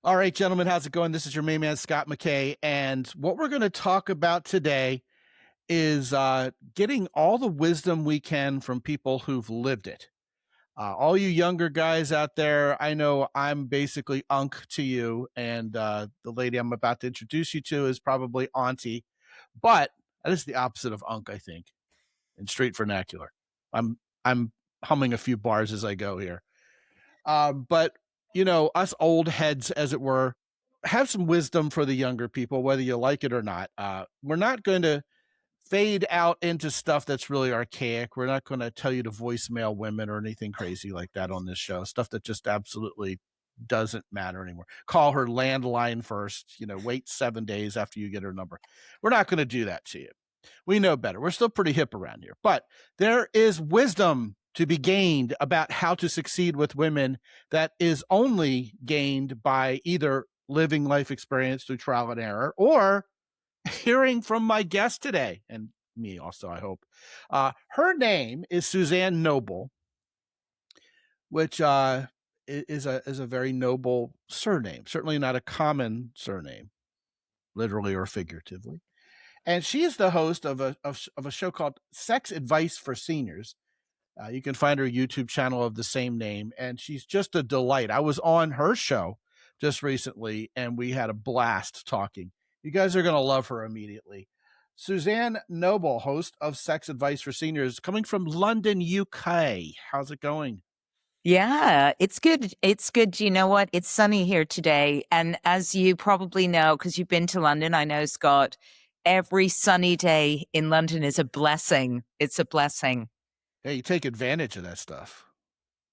All right, gentlemen, how's it going? This is your main man, Scott McKay. And what we're going to talk about today is getting all the wisdom we can from people who've lived it. All you younger guys out there, I know I'm basically unk to you, and the lady I'm about to introduce you to is probably auntie, but that is the opposite of unk, I think, in street vernacular. I'm humming a few bars as I go here. But us old heads, as it were, have some wisdom for the younger people, whether you like it or not. We're not going to fade out into stuff that's really archaic. We're not going to tell you to voicemail women or anything crazy like that on this show. Stuff that just absolutely doesn't matter anymore. Call her landline first, wait 7 days after you get her number. We're not going to do that to you. We know better. We're still pretty hip around here, but there is wisdom to be gained about how to succeed with women that is only gained by either living life experience through trial and error or hearing from my guest today, and me also, I hope. Her name is Suzanne Noble, which is a very noble surname, certainly not a common surname, literally or figuratively. And she is the host of a show called Sex Advice for Seniors. You can find her YouTube channel of the same name, and she's just a delight. I was on her show just recently, and we had a blast talking. You guys are going to love her immediately. Suzanne Noble, host of Sex Advice for Seniors, coming from London, UK. How's it going? Yeah, it's good. It's good. You know what? It's sunny here today. And as you probably know, because you've been to London, I know, Scott, every sunny day in London is a blessing. It's a blessing. Hey, you take advantage of that stuff.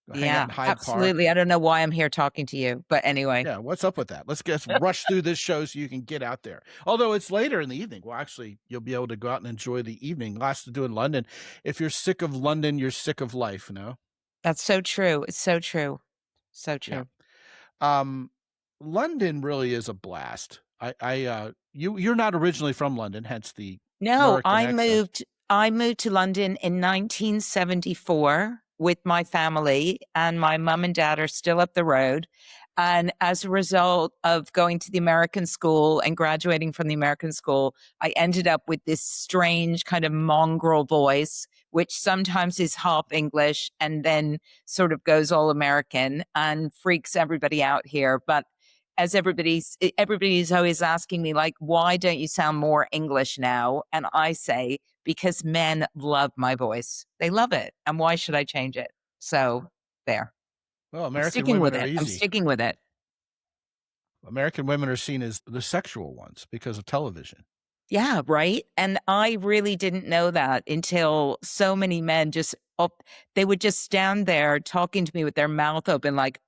Go hang out Yeah, in Hyde absolutely. Park. I don't know why I'm here talking to you, but anyway. Yeah, what's up with that? Let's rush through this show so you can get out there. Although it's later in the evening. Well, actually, you'll be able to go out and enjoy the evening. Lots to do in London. If you're sick of London, you're sick of life, That's so true. It's so true. So Yeah. true. London really is a blast. You're not originally from London, hence the No, American accent. I moved to London in 1974 with my family, and my mom and dad are still up the road. And as a result of going to the American school and graduating from the American school, I ended up with this strange kind of mongrel voice, which sometimes is half English and then sort of goes all American and freaks everybody out here. But as everybody's always asking me, like, why don't you sound more English now? And I say, because men love my voice. They love it. And why should I change it? So there. Well, I'm American sticking women with are it. I'm easy. sticking with it. American women are seen as the sexual ones because of television. Yeah, right. And I really didn't know that until so many men they would just stand there talking to me with their mouth open, like,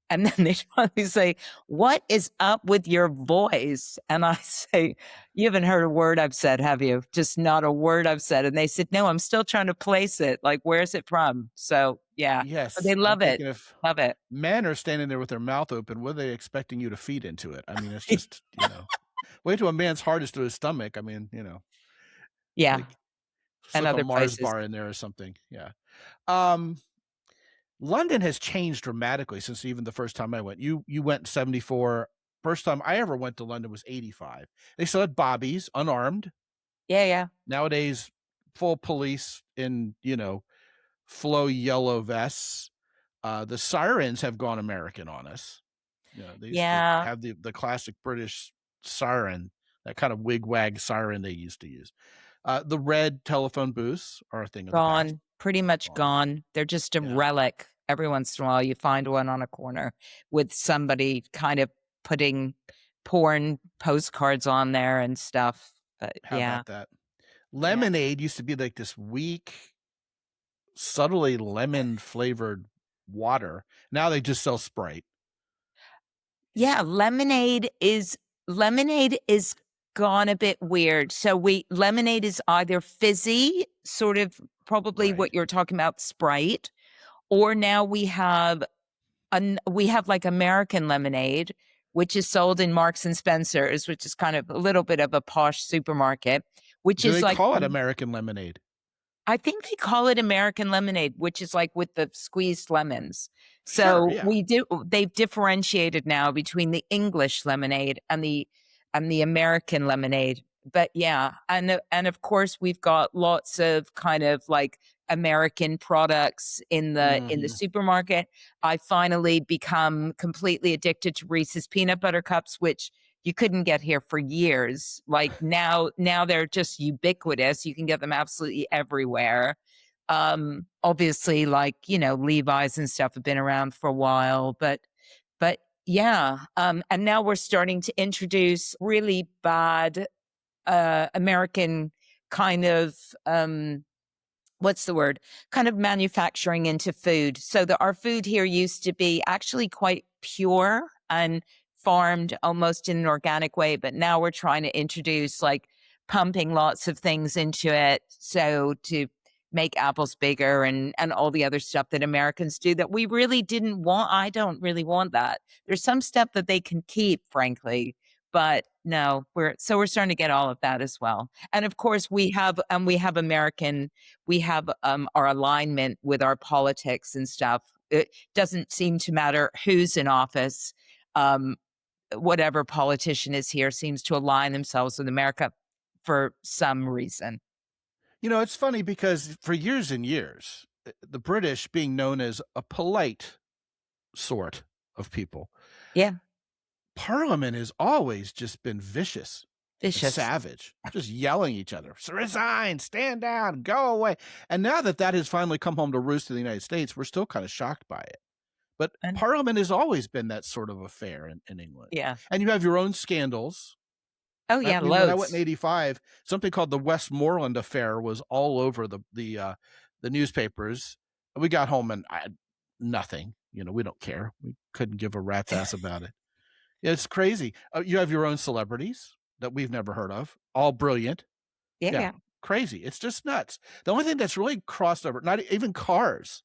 and then they finally say, "What is up with your voice?" And I say, "You haven't heard a word I've said, have you? Just not a word I've said." And they said, "No, I'm still trying to place it. Like, where's it from?" So yeah, but Yes, they I'm love it. thinking if Love it. men are standing there with their mouth open, what are they expecting you to feed into it? I mean, it's just, wait till a man's heart is to his stomach. I mean, Yeah. like And slip a other Mars places. bar in there or something. Yeah. Um, London has changed dramatically since even the first time I went. You went in 74. First time I ever went to London was 85. They still had bobbies, unarmed. Yeah, yeah. Nowadays, full police in, flow yellow vests. The sirens have gone American on us. They used to Yeah. have the classic British siren, that kind of wig-wag siren they used to use. The red telephone booths are a thing of the past. Gone. Pretty much Gone. gone. They're just a Yeah. relic. Every once in a while you find one on a corner with somebody kind of putting porn postcards on there and stuff. But How yeah. about that? Yeah. Lemonade used to be like this weak, subtly lemon flavored water. Now they just sell Sprite. Yeah, lemonade is gone a bit weird. So lemonade is either fizzy, sort of probably Right. what you're talking about, Sprite, or now we have like American lemonade, which is sold in Marks and Spencer's, which is kind of a little bit of a posh supermarket, which Do is they like call it American lemonade? I think they call it American lemonade, which is like with the squeezed lemons. Sure, So yeah. they've differentiated now between the English lemonade and the American lemonade. But yeah, and of course we've got lots of kind of like American products in the Mhm. supermarket. I finally become completely addicted to Reese's peanut butter cups, which you couldn't get here for years. Like now they're just ubiquitous. You can get them absolutely everywhere. Obviously, like, Levi's and stuff have been around for a while, but yeah. And now we're starting to introduce really bad American kind of what's the word? Kind of manufacturing into food. So that our food here used to be actually quite pure and farmed almost in an organic way, but now we're trying to introduce like pumping lots of things into it. So to make apples bigger and all the other stuff that Americans do that we really didn't want. I don't really want that. There's some stuff that they can keep, frankly, but no, we're starting to get all of that as well. And of course we have American we have our alignment with our politics and stuff. It doesn't seem to matter who's in office. Um, whatever politician is here seems to align themselves with America for some reason. It's funny because for years and years, the British being known as a polite sort of people, Yeah, Parliament has always just been vicious and vicious. savage, just yelling at each other. "So resign, stand down, go away." And now that has finally come home to roost in the United States, we're still kind of shocked by it. But And Parliament has always been that sort of affair in England. yeah. And you have your own scandals. Oh I yeah, mean, when I went in loads. '85, something called the Westmoreland affair was all over the newspapers. We got home and nothing. We don't care. We couldn't give a rat's ass about it. Yeah, it's crazy. You have your own celebrities that we've never heard of, all brilliant. Yeah, Yeah, yeah. crazy. It's just nuts. The only thing that's really crossed over, not even cars,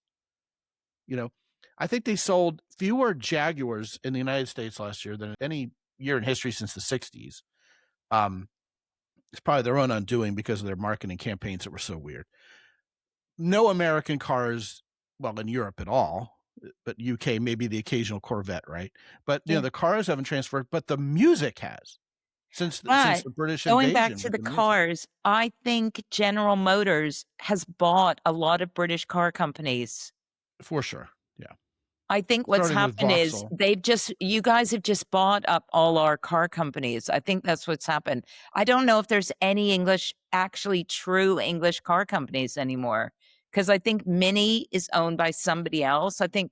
you know, I think they sold fewer Jaguars in the United States last year than any year in history since the 60s. Um, it's probably their own undoing because of their marketing campaigns that were so weird. No American cars, well, in Europe at all, but UK, maybe the occasional Corvette, right? But Yeah. the cars haven't transferred, but the music has since But the British going back invasion to with the the music. cars, I think General Motors has bought a lot of British car companies. For sure. Yeah. I think what's Starting with happened is Vauxhall. you guys have just bought up all our car companies. I think that's what's happened. I don't know if there's any actually true English car companies anymore. Because I think Mini is owned by somebody else. I think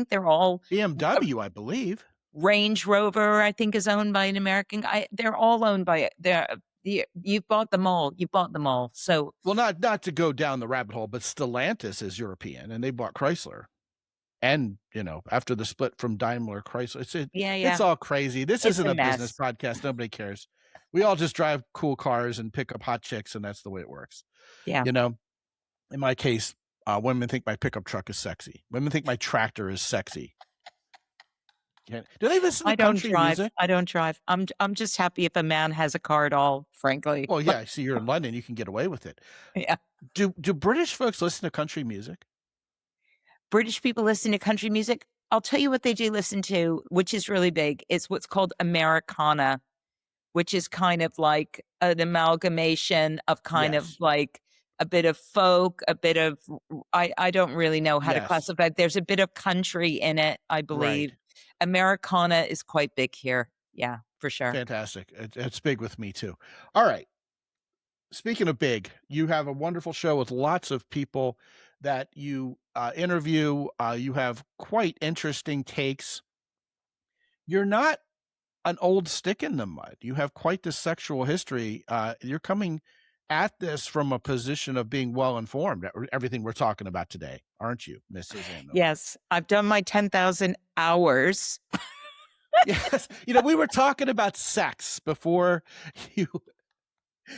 they're all BMW, I believe. Range Rover, I think, is owned by an American guy. They're all owned by you've bought them all. You bought them all. So Well, not to go down the rabbit hole, but Stellantis is European, and they bought Chrysler. And after the split from Daimler Chrysler, yeah, it's yeah. all crazy. This It's isn't a a business mess. podcast. Nobody cares. We all just drive cool cars and pick up hot chicks, and that's the way it works. Yeah. You know, in my case, women think my pickup truck is sexy. Women think my tractor is sexy. Do they listen to I don't country drive. music? I don't drive. I'm just happy if a man has a car at all, frankly. Well, yeah. See, you're in London, you can get away with it. Yeah. Do British folks listen to country music? British people listen to country music. I'll tell you what they do listen to, which is really big. It's what's called Americana, which is kind of like an amalgamation of kind of Yes. like a bit of folk, a bit of I don't really know how to Yes. classify it. There's a bit of country in it, I Right. believe. Americana is quite big here. Yeah, for sure. Fantastic. It's big with me too. All right. Speaking of big, you have a wonderful show with lots of people that you interview. You have quite interesting takes. You're not an old stick in the mud. You have quite the sexual history. You're coming at this from a position of being well informed. Everything we're talking about today, aren't you, Miss Suzanne Noble? Yes, I've done my 10,000 hours. Yes. We were talking about sex before you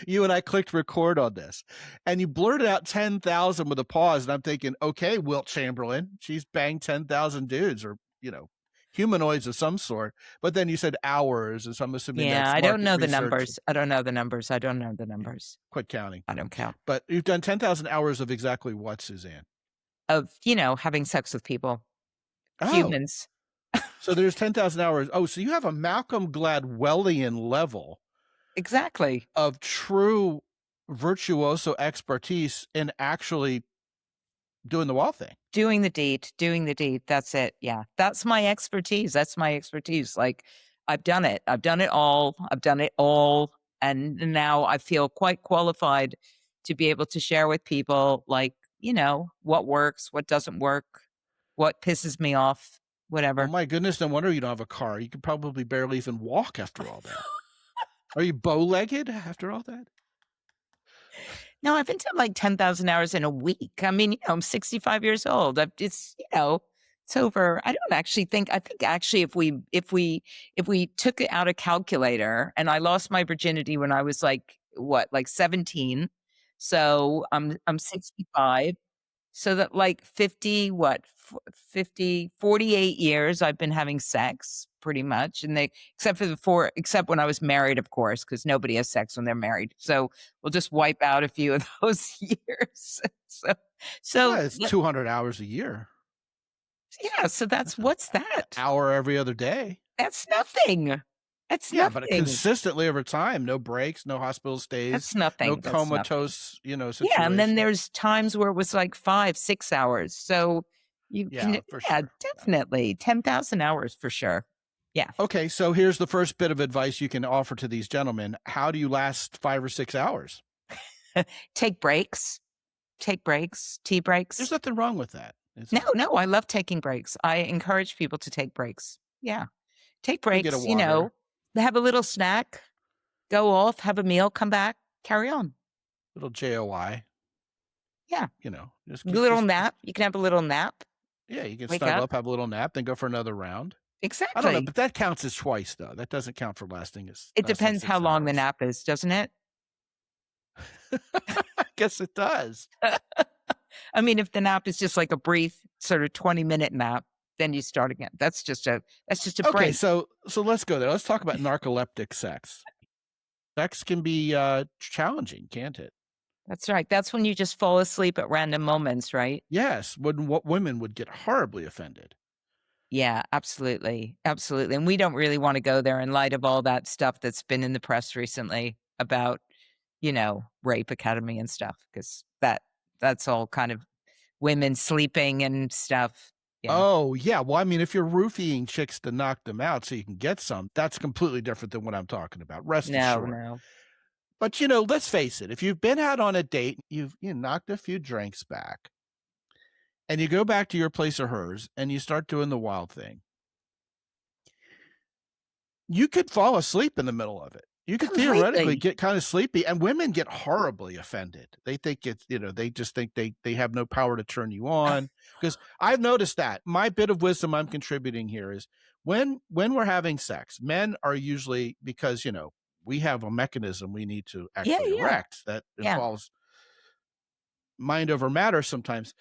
you and I clicked record on this, and you blurted out 10,000 with a pause, and I'm thinking, okay, Wilt Chamberlain, she's banged 10,000 dudes, or humanoids of some sort. But then you said hours, and so I'm assuming Yeah, that's I don't market know the research. numbers. I don't know the numbers. I don't know the Yeah, numbers. quit counting. I don't count. But you've done 10,000 hours of exactly what, Suzanne? Of, having sex with people, Oh, humans. so there's 10,000 hours. Oh, so you have a Malcolm Gladwellian level Exactly. of true virtuoso expertise in actually doing the wall thing. Doing the deed. That's it. Yeah. That's my expertise. Like, I've done it. I've done it all. I've done it all. And now I feel quite qualified to be able to share with people, like, what works, what doesn't work, what pisses me off, Oh whatever. my goodness, no wonder you don't have a car. You could probably barely even walk after all that. Are you bow-legged after all that? No, I've been to like 10,000 hours in a week. I mean, I'm 65 years old. It's over. I think actually if we took it out a calculator, and I lost my virginity when I was like 17. So I'm 65. So that like 50, 48 years I've been having sex pretty much. And except when I was married, of course, because nobody has sex when they're married. So we'll just wipe out a few of those years. so, Well, so it's th- 200 hours a year. yeah, so That's an what's that? hour every other day. That's nothing. That's Yeah, but nothing. consistently over time, no breaks, no hospital stays, That's no nothing. That's nothing. comatose, Yeah, and then situation. there's times where it was like 5, 6 hours. So you can Yeah, for yeah, sure. Yeah. definitely 10,000 hours for sure. Yeah. Okay, so here's the first bit of advice you can offer to these gentlemen. How do you last 5 or 6 hours? Take breaks. Take breaks, tea There's breaks. nothing wrong with that. It's No, I love taking breaks. I encourage people to take breaks. Yeah. Take go get a breaks, water, have a little snack, go off, have a meal, come back, carry on. little JOI, Yeah. just A keep little just nap. You can have a little nap, yeah, you can wake snuggle up. up, have a little nap, then go for another round. I don't know, Exactly. but that counts as twice though. That doesn't count for lasting as It less than depends how 6 long the hours. nap is, doesn't it? I guess it does. I mean, if the nap is just like a brief sort of 20-minute nap, then you start again. That's just a Okay, break. so let's go there. Let's talk about narcoleptic sex. Sex can be challenging, can't it? That's right. That's when you just fall asleep at random moments, right? Yes, when what women would get horribly offended. Yeah, absolutely. Absolutely. And we don't really want to go there in light of all that stuff that's been in the press recently about, Rape Academy and stuff, because that's all kind of women sleeping and stuff. Yeah. Oh, yeah. Well, I mean, if you're roofing chicks to knock them out so you can get some, that's completely different than what I'm talking about. Rest No, assured. no. But let's face it. If you've been out on a date, you've knocked a few drinks back, and you go back to your place or hers, and you start doing the wild thing, you could fall asleep in the middle of it. You could theoretically Completely. get kind of sleepy, and women get horribly offended. They think it's, they just think they have no power to turn you on. Because I've noticed that. My bit of wisdom I'm contributing here is when we're having sex, men are usually, because we have a mechanism we need to Yeah, actually yeah. erect that Yeah. involves mind over matter sometimes.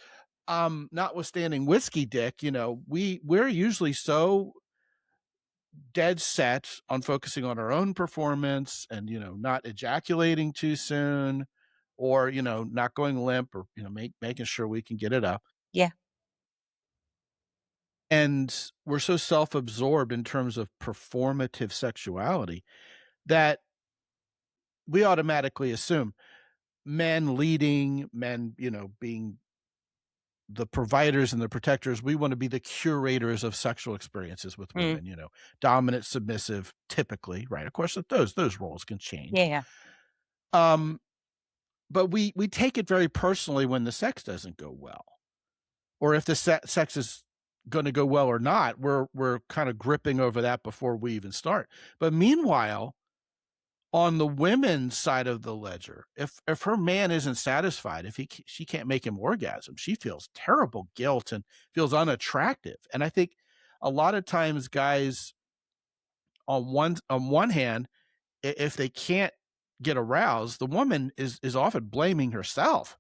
Notwithstanding whiskey dick, we're usually so dead set on focusing on our own performance and not ejaculating too soon, or not going limp, or making sure we can get it up, Yeah. and we're so self-absorbed in terms of performative sexuality that we automatically assume men leading, men being the providers and the protectors, we want to be the curators of sexual experiences with Mm. women, dominant, submissive, typically, right? Of course, that those roles can change. Yeah, yeah. Um, but we take it very personally when the sex doesn't go well, or if the sex is going to go well or not. We're kind of gripping over that before we even start. But meanwhile, on the women's side of the ledger, if her man isn't satisfied, if she can't make him orgasm, she feels terrible guilt and feels unattractive. And I think a lot of times guys, on one hand, if they can't get aroused, the woman is often blaming herself.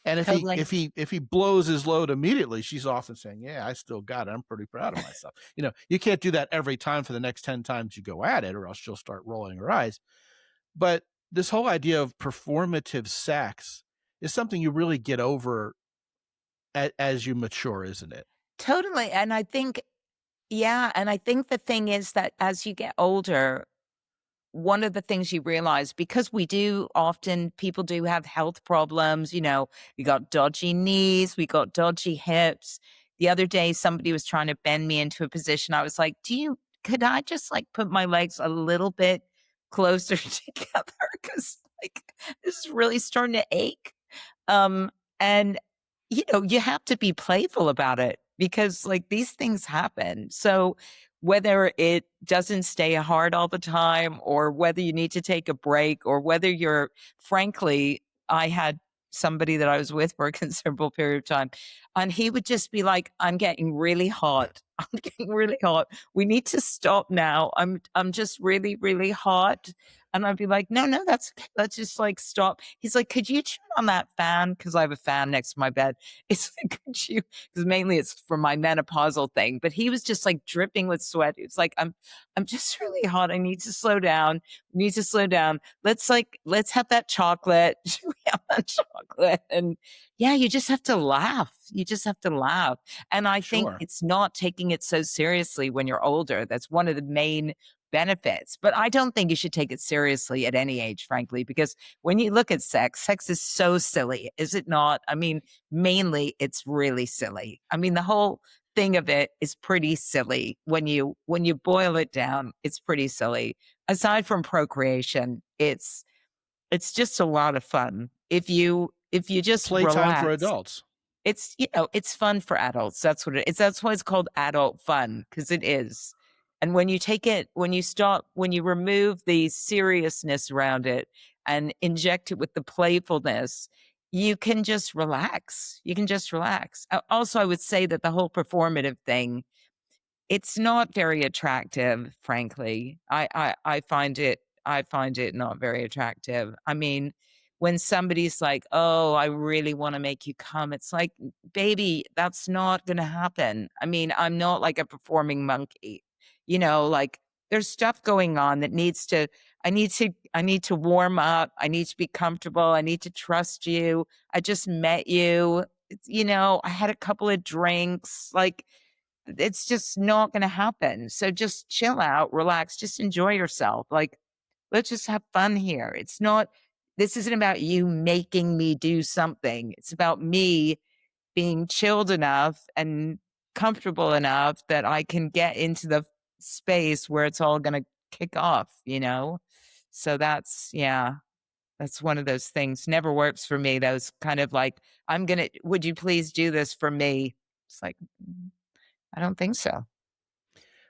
And Totally. if he blows his load immediately, she's often saying, "Yeah, I still got it. I'm pretty proud of myself." You can't do that every time for the next 10 times you go at it, or else she'll start rolling her eyes. But this whole idea of performative sex is something you really get over as you mature, isn't it? Totally. And I think, yeah. And I think the thing is that as you get older, one of the things you realize, because we do often, people do have health problems, we got dodgy knees, we got dodgy hips. The other day, somebody was trying to bend me into a position. I was like, could I just like put my legs a little bit closer together? Cause like, this is really starting to ache. Um, and you have to be playful about it because like these things happen. So whether it doesn't stay hard all the time or whether you need to take a break or whether frankly, I had somebody that I was with for a considerable period of time and he would just be like, I'm getting really hot. I'm getting really hot. We need to stop now. I'm just really, really hot. And I'd be like, no, that's okay. Let's just like stop. He's like, could you turn on that fan? Cause I have a fan next to my bed. It's like, could you, cause mainly it's for my menopausal thing, but he was just like dripping with sweat. It's like, I'm just really hot. I need to slow down. We need to slow down. Let's have that chocolate. Should we have that chocolate? And yeah, you just have to laugh. You just have to laugh. And I think Sure. it's not taking it so seriously when you're older. That's one of the main benefits. But I don't think you should take it seriously at any age, frankly, because when you look at sex is so silly, is it not? I mean, mainly it's really silly. I mean, the whole thing of it is pretty silly when you boil it down. It's pretty silly. Aside from procreation, it's just a lot of fun if you just Playtime for relax. adults. It's fun for adults. That's what it is. That's why it's called adult fun, because it is. And when you take it, when you remove the seriousness around it and inject it with the playfulness, you can just relax. You can just relax. Also, I would say that the whole performative thing, it's not very attractive, frankly. I find it not very attractive. I mean, when somebody's like, "Oh, I really wanna make you come," it's like, "Baby, that's not gonna happen." I mean, I'm not like a performing monkey. Like, there's stuff going on that needs to I need to warm up, I need to be comfortable, I need to trust you. I just met you. I had a couple of drinks, like, it's just not gonna happen. So just chill out, relax, just enjoy yourself. Like, let's just have fun here. This isn't about you making me do something. It's about me being chilled enough and comfortable enough that I can get into the space where it's all gonna kick off? So yeah, that's one of those things. Never works for me. Those kind of like, would you please do this for me? It's like, I don't think so.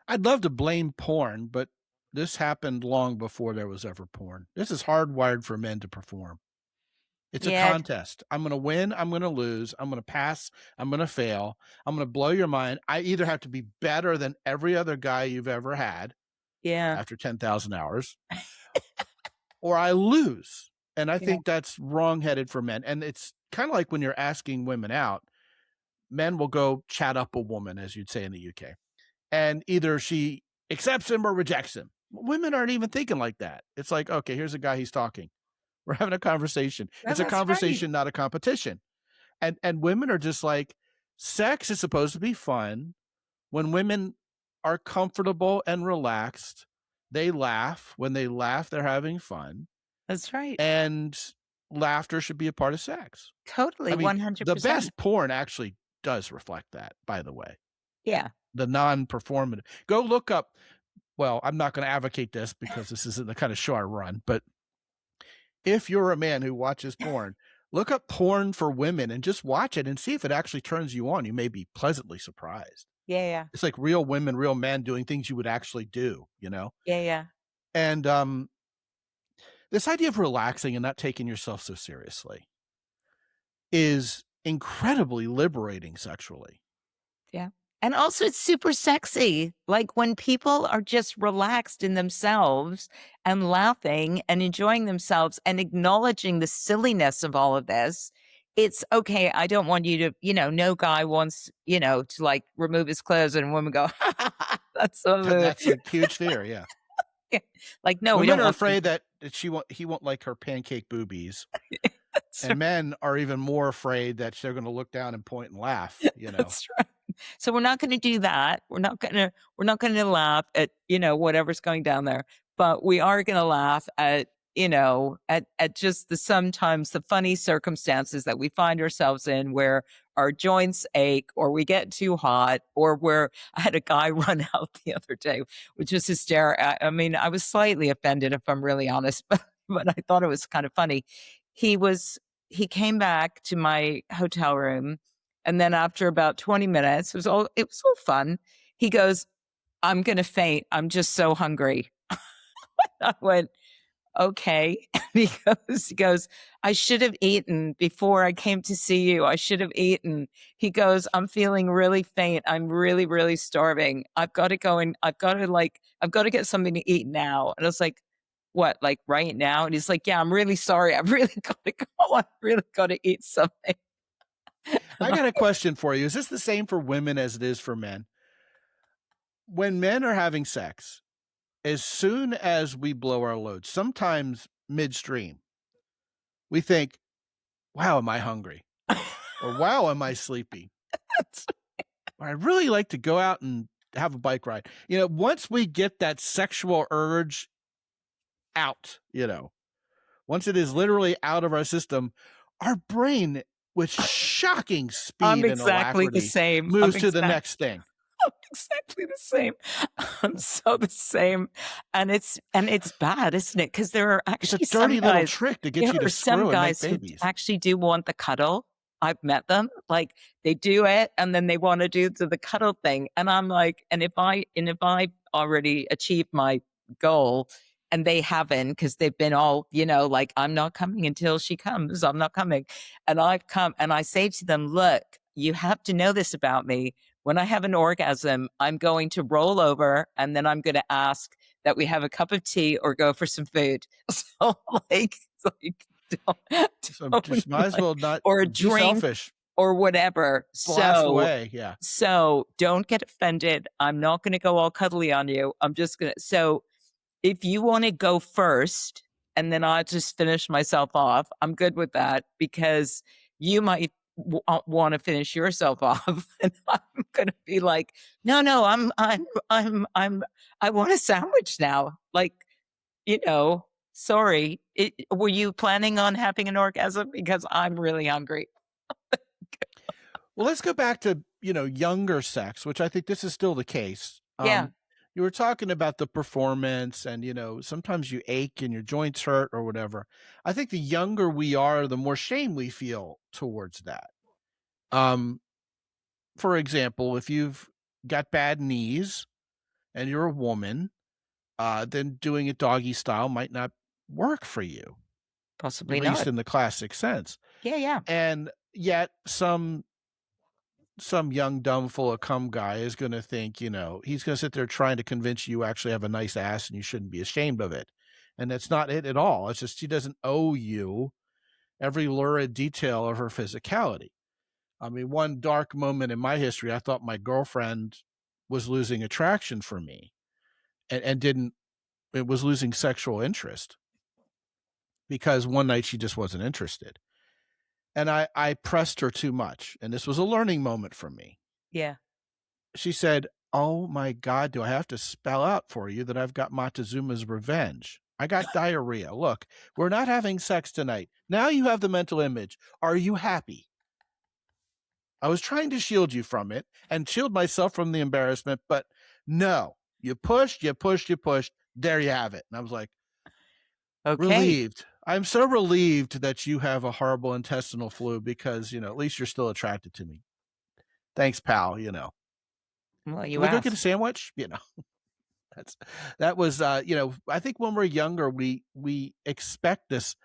I'd love to blame porn, but this happened long before there was ever porn. This is hardwired for men to perform. It's a Yeah, contest. I'm going to win. I'm going to lose. I'm going to pass. I'm going to fail. I'm going to blow your mind. I either have to be better than every other guy you've ever had yeah, after 10,000 hours, or I lose. And I yeah, think that's wrongheaded for men. And it's kind of like when you're asking women out, men will go chat up a woman, as you'd say in the UK, and either she accepts him or rejects him. Women aren't even thinking like that. It's like, okay, here's a guy, he's talking. We're having a conversation. no, It's a that's right. conversation, not a competition. And women are just like, sex is supposed to be fun. When women are comfortable and relaxed, they laugh. When they laugh, they're having fun. That's right. And laughter should be a part of sex. Totally, I mean, the 100%. best porn actually does reflect that, by the way. Yeah, The non-performative. Go look up. Well, I'm not going to advocate this because this isn't the kind of show I run, but if you're a man who watches porn, look up porn for women and just watch it and see if it actually turns you on. You may be pleasantly surprised. yeah, yeah, It's like real women, real men doing things you would actually do. yeah, yeah. And this idea of relaxing and not taking yourself so seriously is incredibly liberating sexually. Yeah. And also it's super sexy. Like when people are just relaxed in themselves and laughing and enjoying themselves and acknowledging the silliness of all of this, it's okay. I don't want you to, no guy wants, to like remove his clothes and women go, that's so good. That's a huge fear, yeah. Like, no, we Women don't are want them. afraid that he won't like her pancake boobies, That's and men are even more afraid that they're gonna look down and point and laugh, you know? That's right. So we're not gonna do that. We're not gonna laugh at, whatever's going down there, but we are gonna laugh at, at just sometimes the funny circumstances that we find ourselves in where our joints ache or we get too hot or where I had a guy run out the other day, which was hysterical. I mean, I was slightly offended if I'm really honest, but I thought it was kind of funny. He was he came back to my hotel room and then after about 20 minutes, it was all fun. He goes, "I'm gonna faint. I'm just so hungry." I went, "Okay." He goes, "I should have eaten before I came to see you. I should have eaten." He goes, "I'm feeling really faint. I'm really, really starving. I've got to go and I've got to get something to eat now." And I was like, "What, like right now?" And he's like, "Yeah, I'm really sorry. I've really got to go. I really got to eat something." I got a question for you. Is this the same for women as it is for men? When men are having sex, as soon as we blow our load, sometimes midstream, we think, "Wow, am I hungry?" Or, "Wow, am I sleepy?" Or, "I'd really like to go out and have a bike ride." Once we get that sexual urge out, once it is literally out of our system, our brain, with shocking I'm speed and exactly the alacrity, same. moves to the next thing. I'm exactly the same. I'm so the same. And it's bad, isn't it? Because It's a dirty little trick to get there you to are some screw and make guys who babies. actually do want the cuddle. I've met them. Like they do it and then they want to do the cuddle thing. And I'm like, and if I already achieved my goal and they haven't, because they've been all, like, I'm not coming until she comes. I'm not coming. And I've come and I say to them, look, you have to know this about me. When I have an orgasm, I'm going to roll over and then I'm going to ask that we have a cup of tea or go for some food. So like So don't just might as like, well not or a be drink selfish. or whatever. Blast So away. Yeah. so don't get offended. I'm not going to go all cuddly on you. I'm just going to so if you want to go first and then I'll just finish myself off, I'm good with that because you might want to finish yourself off. And I'm going to be like, no, no, I want a sandwich now. Like, sorry. Were you planning on having an orgasm? Because I'm really hungry. Well, let's go back to, younger sex, which I think this is still the case. Yeah, You were talking about the performance and, sometimes you ache and your joints hurt or whatever. I think the younger we are, the more shame we feel towards that. Um, for example, if you've got bad knees and you're a woman, then doing it doggy style might not work for you, at possibly least not. in the classic sense. Yeah, yeah. And yet some young dumb full of cum guy is going to think, he's going to sit there trying to convince you actually have a nice ass and you shouldn't be ashamed of it. And that's not it at all. It's just she doesn't owe you every lurid detail of her physicality. I mean, one dark moment in my history, I thought my girlfriend was losing attraction for me and didn't, it was losing sexual interest because one night she just wasn't interested. And I pressed her too much. And this was a learning moment for me. Yeah. She said, "Oh my God, do I have to spell out for you that I've got Montezuma's revenge? I got diarrhea. Look, we're not having sex tonight. Now you have the mental image. Are you happy? I was trying to shield you from it and shield myself from the embarrassment, but no, you pushed, you pushed, you pushed. There you have it." And I was like, Okay. relieved. I'm so relieved that you have a horrible intestinal flu because, at least you're still attracted to me. Thanks, pal. Well, Can you we go get a asked. sandwich? That's that was I think when we're younger we expect this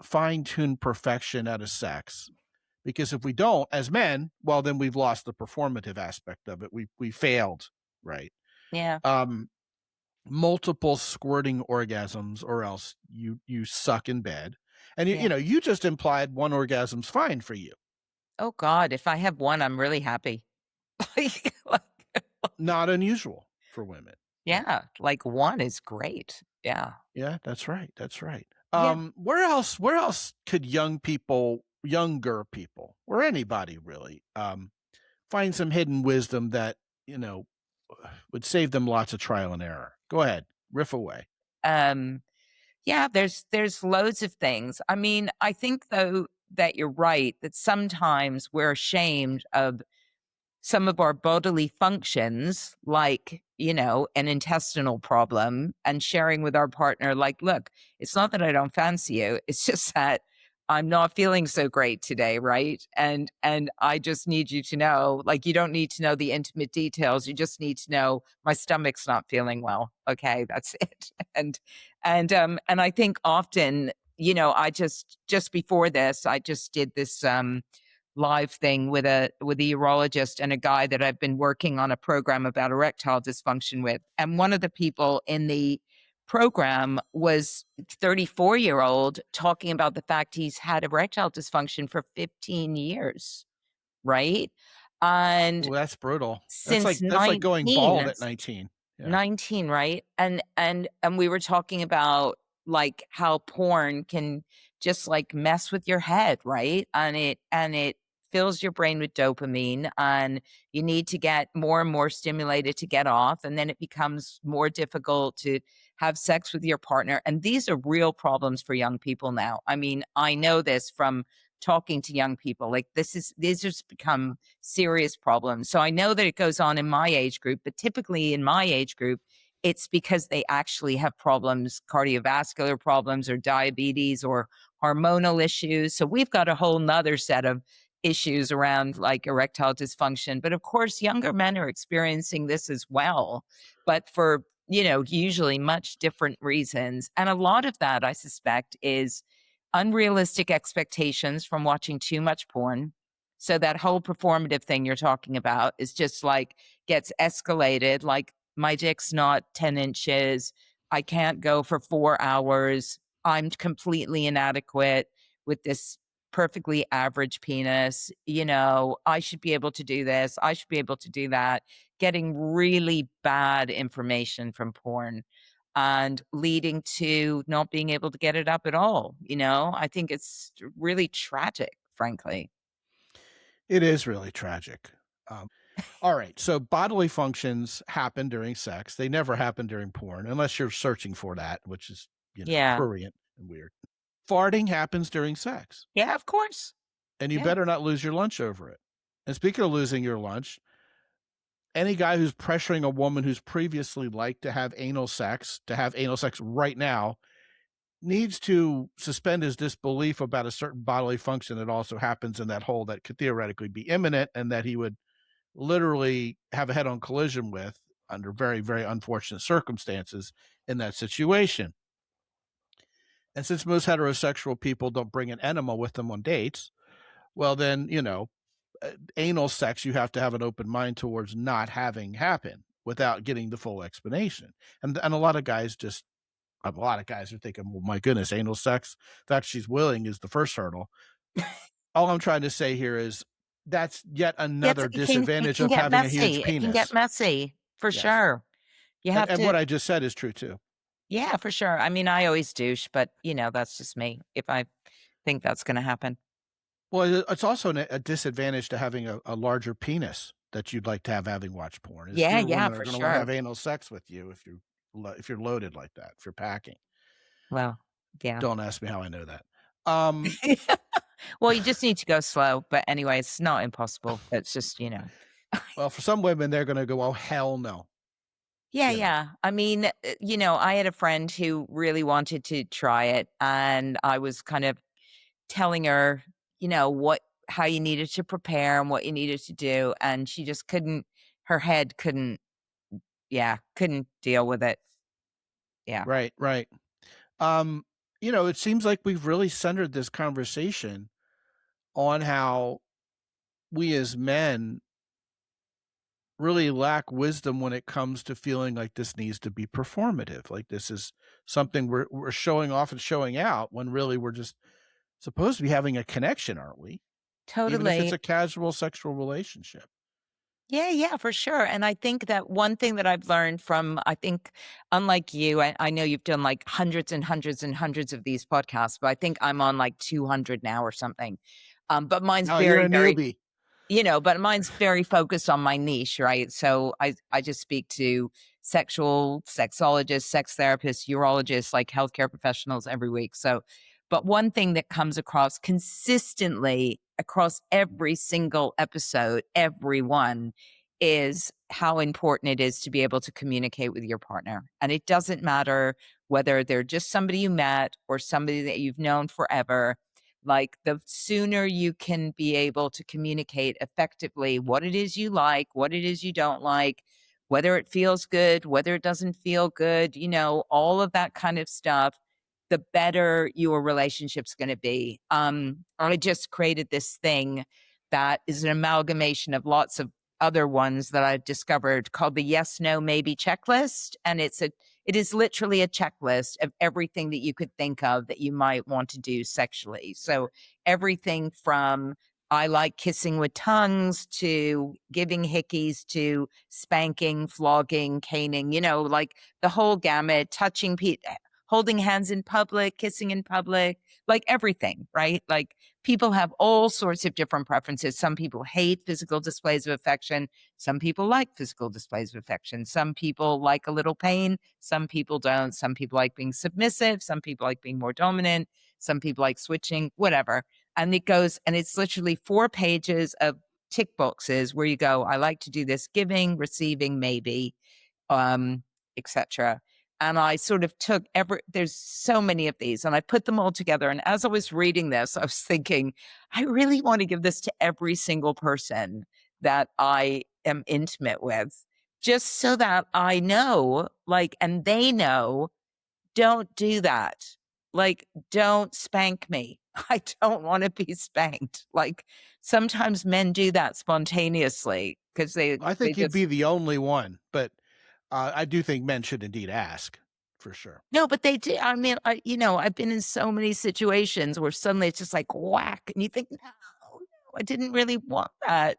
fine-tuned perfection out of sex, because if we don't as men, well, then we've lost the performative aspect of it. We failed, right? Yeah. um Multiple squirting orgasms or else you suck in bed. And Yeah. you just implied one orgasm's fine for you. Oh god, if I have one, I'm really happy. Like Not unusual for women. Yeah. yeah, like one is great. Yeah. Yeah, that's right. That's right. Yeah. Where else could younger people, or anybody really, find some hidden wisdom that, you know, would save them lots of trial and error? Go ahead, riff away. Um, yeah, there's loads of things. I mean, I think though that you're right that sometimes we're ashamed of some of our bodily functions, like, an intestinal problem, and sharing with our partner, like, look, it's not that I don't fancy you. It's just that I'm not feeling so great today, right? And I just need you to know, like, you don't need to know the intimate details. You just need to know my stomach's not feeling well. Okay, that's it. And I think often, I just before this, I just did this live thing with a urologist and a guy that I've been working on a program about erectile dysfunction with. And one of the people in the program was 34-year-old talking about the fact he's had erectile dysfunction for 15 years, right? And Oh, that's brutal. since That's like going 19, bald at that's 19. Yeah. 19, right? And we were talking about, like, how porn can just, like, mess with your head, right? And it fills your brain with dopamine, and you need to get more and more stimulated to get off, and then it becomes more difficult to have sex with your partner, and these are real problems for young people now. I mean, I know this from talking to young people. Like, these just become serious problems. So I know that it goes on in my age group, but typically in my age group, it's because they actually have problems, cardiovascular problems or diabetes or hormonal issues. So we've got a whole nother set of issues around, like, erectile dysfunction. But of course, younger men are experiencing this as well, but for, usually much different reasons. And a lot of that, I suspect, is unrealistic expectations from watching too much porn. So that whole performative thing you're talking about is just like gets escalated. Like, my dick's not 10 inches. I can't go for 4 hours. I'm completely inadequate with this perfectly average penis. I should be able to do this. I should be able to do that. Getting really bad information from porn and leading to not being able to get it up at all. I think it's really tragic, frankly. It is really tragic. All right. So bodily functions happen during sex. They never happen during porn unless you're searching for that, which is, Yeah. prurient and weird. Farting happens during sex, Yeah, of course. and you Yeah. better not lose your lunch over it. And speaking of losing your lunch, any guy who's pressuring a woman who's previously liked to have anal sex right now needs to suspend his disbelief about a certain bodily function that also happens in that hole that could theoretically be imminent and that he would literally have a head-on collision with under very, very unfortunate circumstances in that situation. And since most heterosexual people don't bring an enema with them on dates, well, then, anal sex, you have to have an open mind towards not having happen without getting the full explanation. And a lot of guys are thinking, well, my goodness, anal sex, the fact she's willing is the first hurdle. All I'm trying to say here is that's yet Yes, another it disadvantage can of get having a huge messy. It can get penis. messy for Yes. sure. You And have and to what I just said is true too. yeah, for sure. I mean, I always douche, but that's just me if I think that's going to happen. Well, it's also a disadvantage to having a larger penis that you'd like to have having watched porn is Yeah, fewer yeah, women are for going to want to have sure. anal sex with you if you're loaded like that, if you're packing. Well, yeah. Don't ask me how I know that. Um, Well, you just need to go slow, but anyway, it's not impossible. It's just. well, for some women, they're going to go, oh hell no, Yeah, you know. yeah. I mean, I had a friend who really wanted to try it, and I was kind of telling her, how you needed to prepare and what you needed to do, and she just couldn't her head couldn't yeah, couldn't deal with it. Yeah. Right, right. Um, it seems like we've really centered this conversation on how we as men really lack wisdom when it comes to feeling like this needs to be performative. Like this is something we're showing off and showing out when really we're just supposed to be having a connection, aren't we? Even if it's Totally. a casual sexual relationship. Yeah, yeah, for sure. And I think that one thing that I've learned from, I think, unlike you, I know you've done like hundreds and hundreds and hundreds of these podcasts, but I think I'm on like 200 now or something. But mine's No, you're very, a very, newbie. but mine's very focused on my niche, right? So I just speak to sexual sexologists, sex therapists, urologists, like healthcare professionals every week. So, but one thing that comes across consistently across every single episode, everyone, is how important it is to be able to communicate with your partner. And it doesn't matter whether they're just somebody you met or somebody that you've known forever. Like, the sooner you can be able to communicate effectively what it is you like, what it is you don't like, whether it feels good, whether it doesn't feel good, all of that kind of stuff, the better your relationship's going to be. I just created this thing that is an amalgamation of lots of other ones that I've discovered called the yes, no, maybe checklist. And it is literally a checklist of everything that you could think of that you might want to do sexually. So everything from I like kissing with tongues to giving hickeys to spanking, flogging, caning, like the whole gamut, touching people, holding hands in public, kissing in public, like everything, right? Like, people have all sorts of different preferences. Some people hate physical displays of affection. Some people like physical displays of affection. Some people like a little pain. Some people don't. Some people like being submissive. Some people like being more dominant. Some people like switching, whatever. And it goes, and it's literally 4 pages of tick boxes where you go, I like to do this, giving, receiving, maybe, etc. And I sort of took there's so many of these, and I put them all together. And as I was reading this, I was thinking, I really want to give this to every single person that I am intimate with, just so that I know, like, and they know, don't do that. Like, don't spank me. I don't want to be spanked. Like, sometimes men do that spontaneously because I they think you'd just be the only one, but I do think men should indeed ask for sure. no, but they do. I mean, I've been in so many situations where suddenly it's just like whack, and you think, no, I didn't really want that.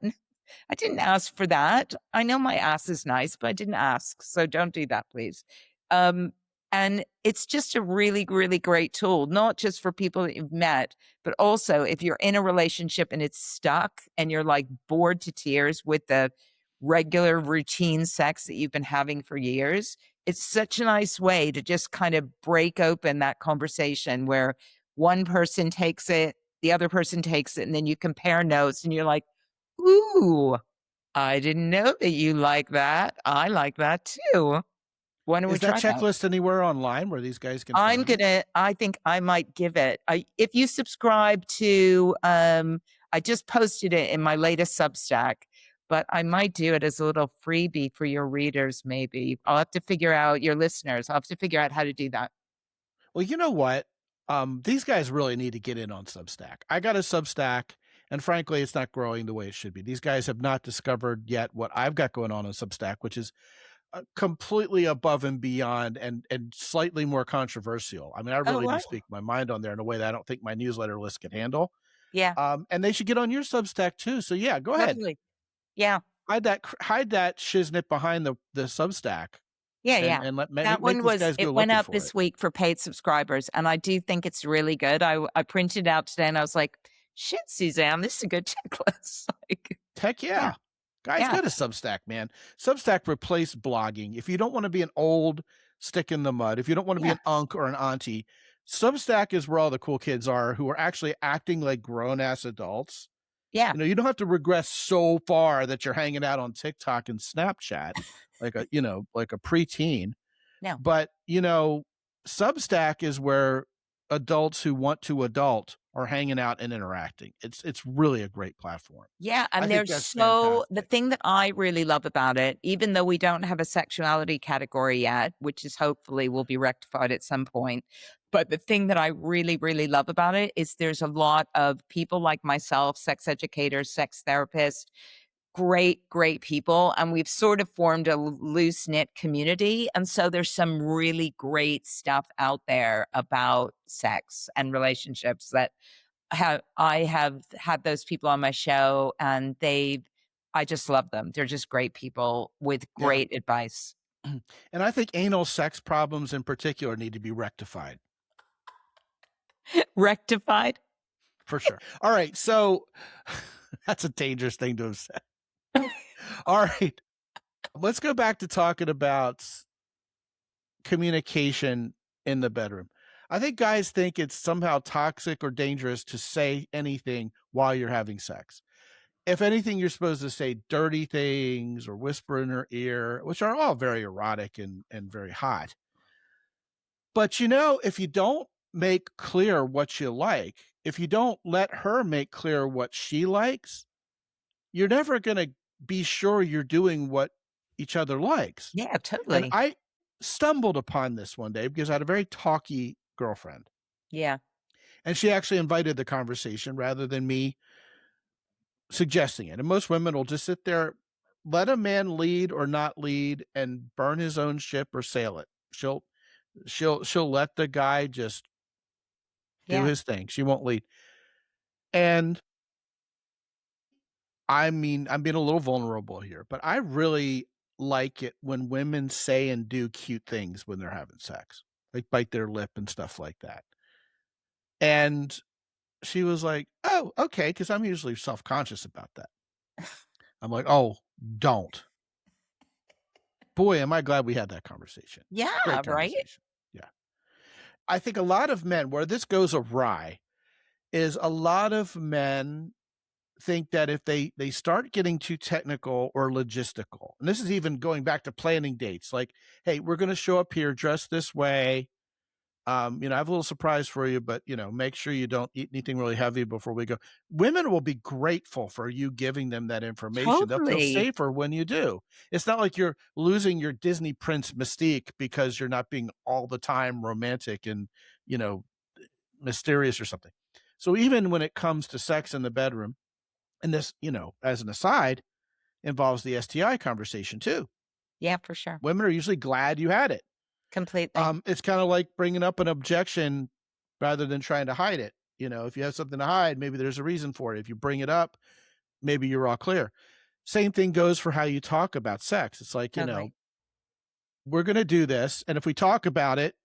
I didn't ask for that. I know my ass is nice, but I didn't ask. So don't do that, please. Um, and it's just a really, really great tool, not just for people that you've met, but also if you're in a relationship and it's stuck and you're like bored to tears with the regular routine sex that you've been having for years. It's such a nice way to just kind of break open that conversation where one person takes it, the other person takes it, and then you compare notes and you're like, ooh, I didn't know that you like that. I like that too. Why don't we Is that try that? checklist anywhere online where these guys can find it? I think I might give it. If you subscribe to, I just posted it in my latest Substack, but I might do it as a little freebie for your readers, maybe. I'll have to figure out your listeners. I'll have to figure out how to do that. Well, you know what? These guys really need to get in on Substack. I got a Substack, and frankly, it's not growing the way it should be. These guys have not discovered yet what I've got going on Substack, which is completely above and beyond and slightly more controversial. I mean, I Oh, really do wow. speak my mind on there in a way that I don't think my newsletter list can handle. Yeah, And they should get on your Substack too. So yeah, go ahead. totally. Yeah. Hide that shiznit behind the Substack Yeah, and yeah. make That make one these was guys go it went looking out for it. this week for paid subscribers, and I do think it's really good. I printed it out today and I was like, "Shit, Suzanne, this is a good checklist." Like, Heck yeah, yeah. Guys, yeah. go to Substack, man. Substack replaced blogging. If you don't want to be an old stick in the mud, if you don't want to be Yeah, an unk or an auntie, Substack is where all the cool kids are who are actually acting like grown ass adults. yeah. You don't have to regress so far that you're hanging out on TikTok and Snapchat like a preteen. No. But, Substack is where adults who want to adult are hanging out and interacting. It's really a great platform. Yeah, I and think there's that's the fantastic. thing that I really love about it, even though we don't have a sexuality category yet, which is hopefully will be rectified at some point. But the thing that I really, really love about it is there's a lot of people like myself, sex educators, sex therapists, great, great people. And we've sort of formed a loose knit community. And so there's some really great stuff out there about sex and relationships that I have had those people on my show, and I just love them. They're just great people with Yeah. great advice. And I think anal sex problems in particular need to be rectified Rectified? for sure. All right. So that's a dangerous thing to have said. All right. Let's go back to talking about communication in the bedroom. I think guys think it's somehow toxic or dangerous to say anything while you're having sex. If anything, you're supposed to say dirty things or whisper in her ear, which are all very erotic and very hot. But if you don't make clear what you like, if you don't let her make clear what she likes, you're never going to be sure you're doing what each other likes. Yeah, And totally. I stumbled upon this one day because I had a very talky girlfriend, Yeah. and she actually invited the conversation rather than me suggesting it. And most women will just sit there, let a man lead or not lead, and burn his own ship or sail it. She'll let the guy just do Yeah. his thing. She won't lead. And I mean, I'm being a little vulnerable here, but I really like it when women say and do cute things when they're having sex, like bite their lip and stuff like that. And she was like, "Oh, okay," because I'm usually self-conscious about that. I'm like, "Oh, don't." Boy, am I glad we had that conversation. Yeah, Great right? conversation. Yeah. I think a lot of men where this goes awry is a lot of men think that if they start getting too technical or logistical, and this is even going back to planning dates, like, "Hey, we're gonna show up here dressed this way. I have a little surprise for you, but, make sure you don't eat anything really heavy before we go." Women will be grateful for you giving them that information. They'll feel Totally. safer when you do. It's not like you're losing your Disney prince mystique because you're not being all the time romantic and, you know, mysterious or something. So even when it comes to sex in the bedroom, and this, as an aside, involves the STI conversation too. Yeah, for sure. Women are usually glad you had it. Completely. It's kinda like bringing up an objection rather than trying to hide it. If you have something to hide, maybe there's a reason for it. If you bring it up, maybe you're all clear. Same thing goes for how you talk about sex. It's like, Totally. we're gonna do this, and if we talk about it,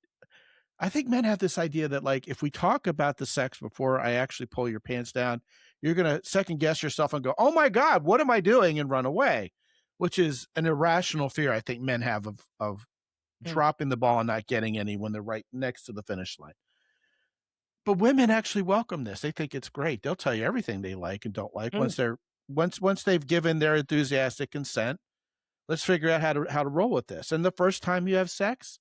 I think men have this idea that, like, if we talk about the sex before I actually pull your pants down, you're gonna second guess yourself and go, "Oh my god, what am I doing?" and run away, which is an irrational fear I think men have of Mm. dropping the ball and not getting any when they're right next to the finish line. But women actually welcome this. They think it's great. They'll tell you everything they like and don't like Mm. once they've given their enthusiastic consent. Let's figure out how to roll with this. And the first time you have sex,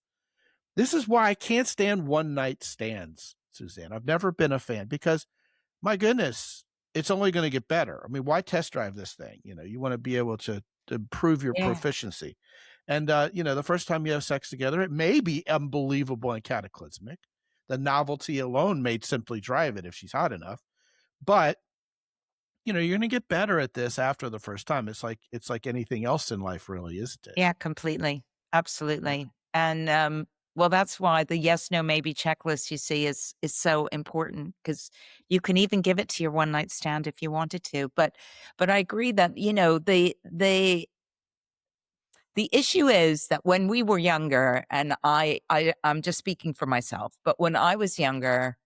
this is why I can't stand one night stands, Suzanne. I've never been a fan because my goodness, it's only going to get better. I mean, why test drive this thing? You want to be able to improve your Yeah. proficiency. And, the first time you have sex together, it may be unbelievable and cataclysmic. The novelty alone may simply drive it if she's hot enough. But, you're going to get better at this after the first time. It's like anything else in life, really, isn't it? Yeah, completely. Yeah. Absolutely. And, well, that's why the yes, no, maybe checklist you see is so important, because you can even give it to your one night stand if you wanted to. But I agree that, the issue is that when we were younger, and I'm just speaking for myself, but when I was younger,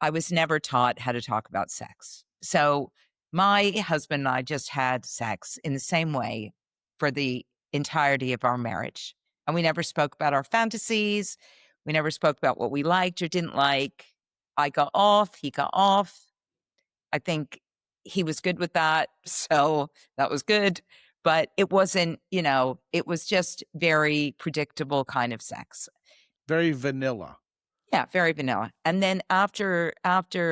I was never taught how to talk about sex. So my husband and I just had sex in the same way for the entirety of our marriage. And we never spoke about our fantasies. We never spoke about what we liked or didn't like. I got off, he got off. I think he was good with that. So that was good. But it wasn't, it was just very predictable kind of sex. Very vanilla. Yeah, very vanilla. And then after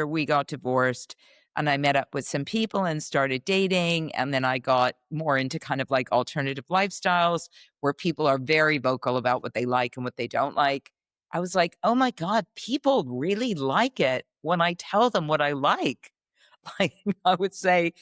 we got divorced and I met up with some people and started dating, and then I got more into kind of like alternative lifestyles where people are very vocal about what they like and what they don't like. I was like, "Oh my god, people really like it when I tell them what I like." Like, I would say,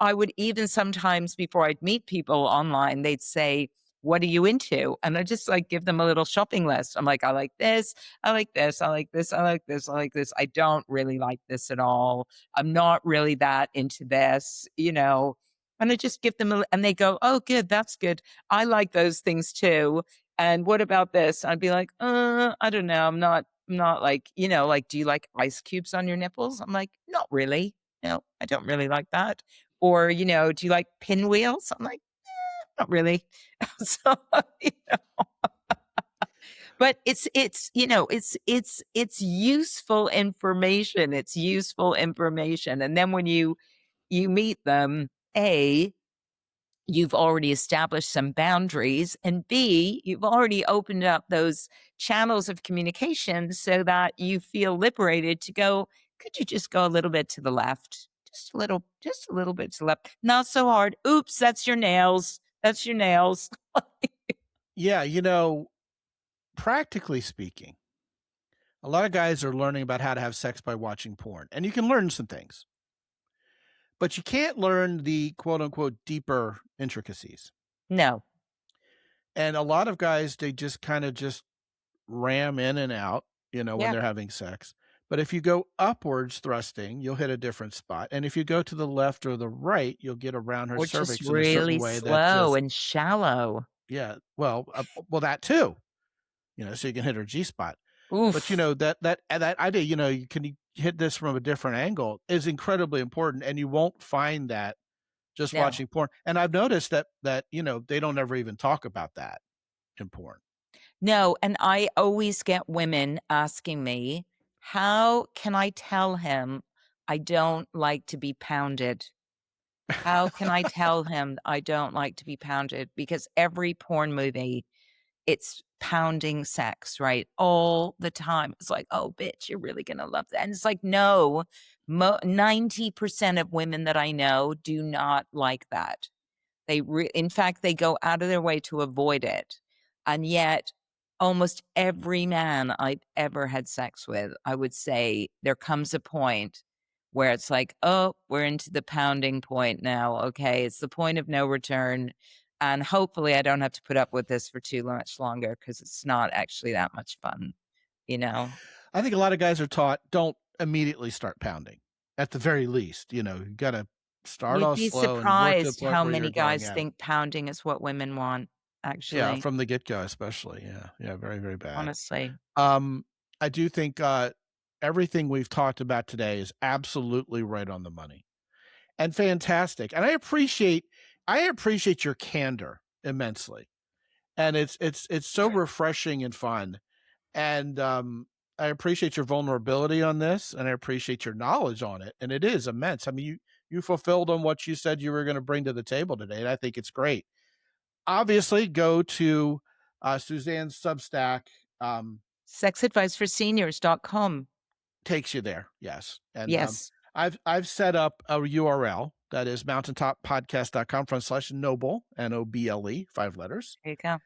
I would even sometimes before I'd meet people online, they'd say, what are you into? And I just like give them a little shopping list. I'm like, I like this, I like this, I like this, I like this, I like this. I don't really like this at all. I'm not really that into this, you know. And I just give them and they go, oh, good, that's good. I like those things too. And what about this? I'd be like, I don't know. I'm not like, you know, like, do you like ice cubes on your nipples? I'm like, not really. No, I don't really like that. Or, you know, do you like pinwheels? I'm like, not really. So, you know, but you know, it's useful information. It's useful information. And then when you meet them, A, you've already established some boundaries, and B, you've already opened up those channels of communication so that you feel liberated to go, could you just go a little bit to the left? Just a little bit to the left. Not so hard. Oops, that's your nails. That's your nails. Yeah, you know, practically speaking, a lot of guys are learning about how to have sex by watching porn, and you can learn some things, but you can't learn the quote unquote deeper intricacies. No. And a lot of guys, they just kind of just ram in and out, you know, when Yeah. they're having sex. But if you go upwards thrusting, you'll hit a different spot. And if you go to the left or the right, you'll get around her Or just cervix in a certain really way that slow just, and shallow. yeah, well, that too, you know, so you can hit her G spot. But you Oof. know that idea, you know, you can hit this from a different angle is incredibly important, and you won't find that just No. watching porn. And I've noticed that you know they don't ever even talk about that in porn. No, and I always get women asking me, "How can I tell him I don't like to be pounded? How can I tell him I don't like to be pounded?" Because every porn movie, it's pounding sex, right? All the time. It's like, "Oh, bitch, you're really gonna love that." And it's like, no, 90% of women that I know do not like that. In fact, they go out of their way to avoid it. And yet, almost every man I've ever had sex with, I would say there comes a point where it's like, "Oh, we're into the pounding point now. Okay, it's the point of no return." And hopefully I don't have to put up with this for too much longer because it's not actually that much fun, you know? I think a lot of guys are taught don't immediately start pounding. At the very least, you know, you got to start You'd off be slow and work to the surprised point how where you're many going guys at it. think pounding is what women want, Yeah, actually, from the get go, especially. Yeah, yeah, very, very bad. honestly. Um, I do think everything we've talked about today is absolutely right on the money and fantastic. And I appreciate your candor immensely. And it's so refreshing and fun. And I appreciate your vulnerability on this, and I appreciate your knowledge on it. And it is immense. I mean, you fulfilled on what you said you were going to bring to the table today, and I think it's great. Obviously, go to Suzanne's Substack. Sexadviceforseniors.com. Takes you there, yes. And Yes, I've set up a URL that is mountaintoppodcast.com/noble, Noble, 5 letters. there you go.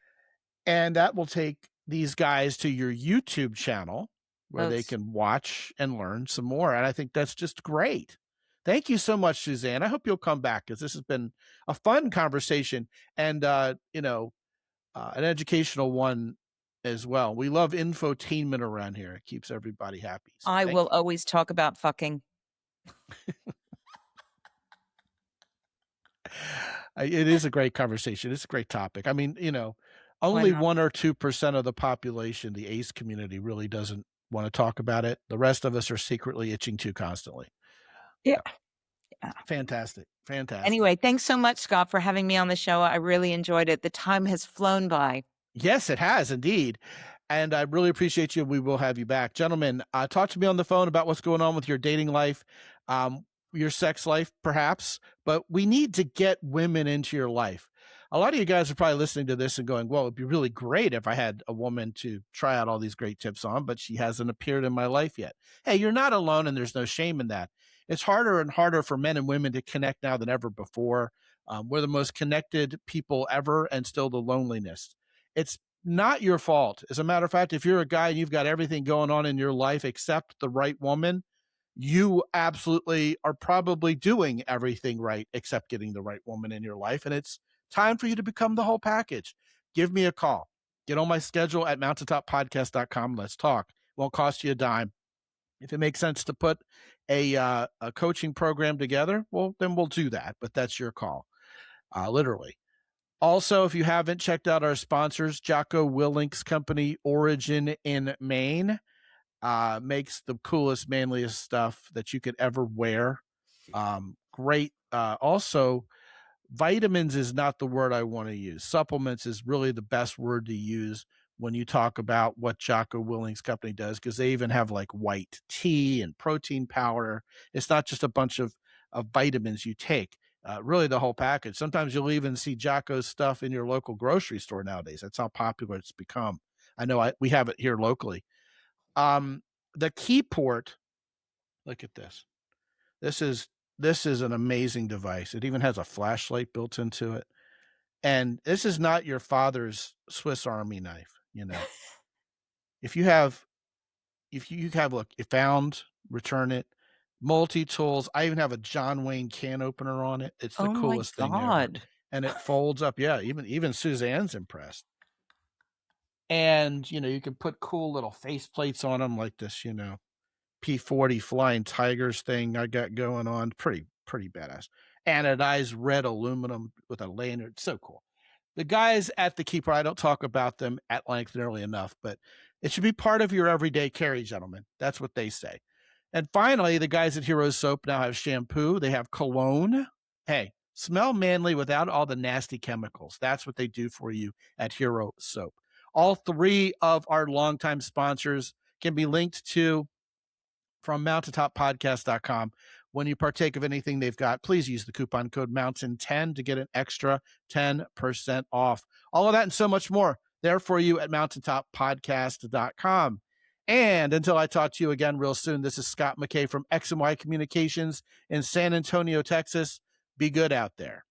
And that will take these guys to your YouTube channel where they Both. can watch and learn some more. And I think that's just great. Thank you so much, Suzanne. I hope you'll come back because this has been a fun conversation and, you know, an educational one as well. We love infotainment around here. It keeps everybody happy. So I thank will you. always talk about fucking. It is a great conversation. It's a great topic. I mean, you know, Why only not? 1 or 2% of the population, the ace community, really doesn't want to talk about it. The rest of us are secretly itching to constantly. Yeah. Yeah, Yeah. fantastic, fantastic. Anyway, thanks so much, Scott, for having me on the show. I really enjoyed it. The time has flown by. Yes, it has indeed. And I really appreciate you. We will have you back. Gentlemen, talk to me on the phone about what's going on with your dating life, your sex life, perhaps. But we need to get women into your life. A lot of you guys are probably listening to this and going, well, it'd be really great if I had a woman to try out all these great tips on, but she hasn't appeared in my life yet. Hey, you're not alone, and there's no shame in that. It's harder and harder for men and women to connect now than ever before. We're the most connected people ever, and still the loneliness. It's not your fault. As a matter of fact, if you're a guy and you've got everything going on in your life except the right woman, you absolutely are probably doing everything right except getting the right woman in your life. And it's time for you to become the whole package. give me a call. Get on my schedule at mountaintoppodcast.com. Let's talk. Won't cost you a dime. If it makes sense to put a coaching program together, well, then we'll do that. But that's your call, literally. Also, if you haven't checked out our sponsors, Jocko Willink's company, Origin in Maine, makes the coolest, manliest stuff that you could ever wear. Great. Also, vitamins is not the word I want to use. Supplements is really the best word to use when you talk about what Jocko Willink's company does, because they even have like white tea and protein powder. It's not just a bunch of vitamins you take. Really the whole package. Sometimes you'll even see Jocko's stuff in your local grocery store nowadays. That's how popular it's become. I know we have it here locally. The key port, look at this. This is an amazing device. It even has a flashlight built into it. And this is not your father's Swiss Army knife, you know. If you have, look, you found, return it, multi-tools. I even have a John Wayne can opener on it. It's the Oh my coolest thing ever. God. And it folds up. Yeah, even Suzanne's impressed. And, you can put cool little face plates on them like this, P-40 Flying Tigers thing I got going on. Pretty badass. Anodized red aluminum with a lanyard. So cool. The guys at the Keeper, I don't talk about them at length nearly enough, but it should be part of your everyday carry, gentlemen. That's what they say. And finally, the guys at Hero Soap now have shampoo. They have cologne. Hey, smell manly without all the nasty chemicals. That's what they do for you at Hero Soap. All three of our longtime sponsors can be linked to from mountaintoppodcast.com. When you partake of anything they've got, please use the coupon code MOUNTAIN10 to get an extra 10% off. All of that and so much more there for you at mountaintoppodcast.com. And until I talk to you again real soon, this is Scott McKay from X&Y Communications in San Antonio, Texas. Be good out there.